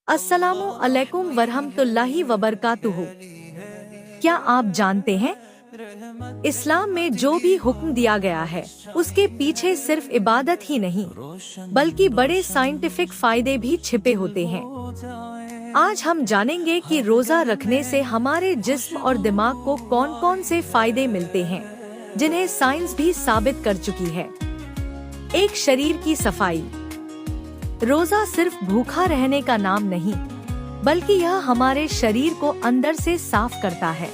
अस्सलामु अलैकुम वरहमतुल्लाहि वबरकातुहू। क्या आप जानते हैं, इस्लाम में जो भी हुक्म दिया गया है उसके पीछे सिर्फ इबादत ही नहीं बल्कि बड़े साइंटिफिक फायदे भी छिपे होते हैं। आज हम जानेंगे कि रोजा रखने से हमारे जिस्म और दिमाग को कौन कौन से फायदे मिलते हैं जिन्हें साइंस भी साबित कर चुकी है। एक, शरीर की सफाई। रोजा सिर्फ भूखा रहने का नाम नहीं बल्कि यह हमारे शरीर को अंदर से साफ करता है।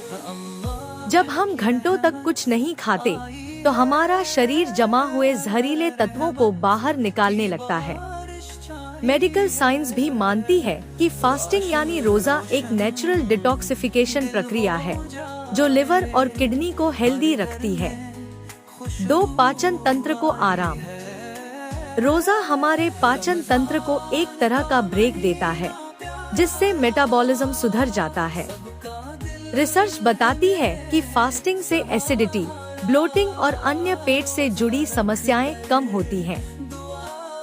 जब हम घंटों तक कुछ नहीं खाते तो हमारा शरीर जमा हुए जहरीले तत्वों को बाहर निकालने लगता है। मेडिकल साइंस भी मानती है कि फास्टिंग यानी रोजा एक नेचुरल डिटॉक्सिफिकेशन प्रक्रिया है जो लिवर और किडनी को हेल्दी रखती है। 2, पाचन तंत्र को आराम। रोजा हमारे पाचन तंत्र को एक तरह का ब्रेक देता है जिससे मेटाबॉलिज्म सुधर जाता है। रिसर्च बताती है कि फास्टिंग से एसिडिटी, ब्लोटिंग और अन्य पेट से जुड़ी समस्याएं कम होती हैं।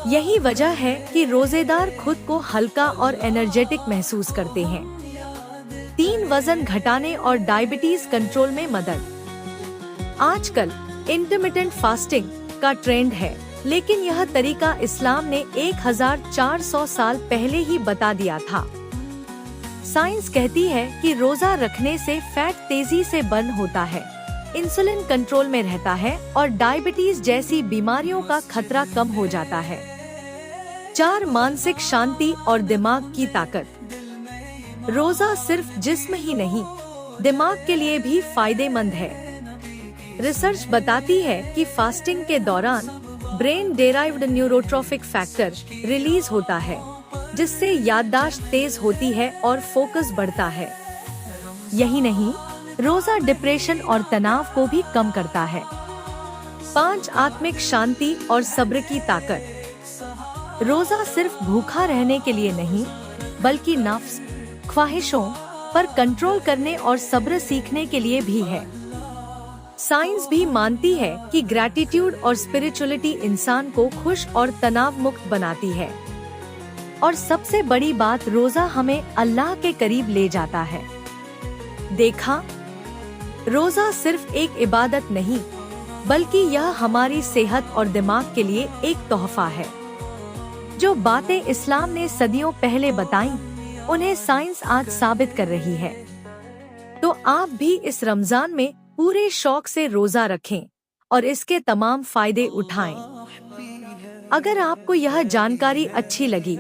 यही वजह है कि रोजेदार खुद को हल्का और एनर्जेटिक महसूस करते हैं। 3, वजन घटाने और डायबिटीज कंट्रोल में मदद। आजकल इंटरमिटेंट फास्टिंग का ट्रेंड है, लेकिन यह तरीका इस्लाम ने 1400 साल पहले ही बता दिया था। साइंस कहती है कि रोजा रखने से फैट तेजी से बर्न होता है, इंसुलिन कंट्रोल में रहता है और डायबिटीज जैसी बीमारियों का खतरा कम हो जाता है। 4, मानसिक शांति और दिमाग की ताकत। रोजा सिर्फ जिस्म ही नहीं, दिमाग के लिए भी फायदेमंद है। रिसर्च बताती है कि फास्टिंग के दौरान brain derived neurotrophic factor release होता है जिससे याददाश्त तेज होती है और फोकस बढ़ता है। यही नहीं, रोजा डिप्रेशन और तनाव को भी कम करता है। 5, आत्मिक शांति और सब्र की ताकत। रोजा सिर्फ भूखा रहने के लिए नहीं बल्कि नफ्स, ख्वाहिशों पर कंट्रोल करने और सब्र सीखने के लिए भी है। साइंस भी मानती है कि ग्रैटिट्यूड और स्पिरिचुअलिटी इंसान को खुश और तनाव मुक्त बनाती है। और सबसे बड़ी बात, रोजा हमें अल्लाह के करीब ले जाता है। देखा, रोजा सिर्फ एक इबादत नहीं बल्कि यह हमारी सेहत और दिमाग के लिए एक तोहफा है। जो बातें इस्लाम ने सदियों पहले बताई उन्हें साइंस आज साबित कर रही है। तो आप भी इस रमजान में पूरे शौक से रोजा रखें और इसके तमाम फायदे उठाएं। अगर आपको यह जानकारी अच्छी लगी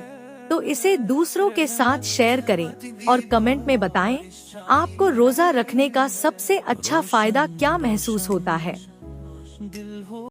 तो इसे दूसरों के साथ शेयर करें और कमेंट में बताएं आपको रोजा रखने का सबसे अच्छा फायदा क्या महसूस होता है।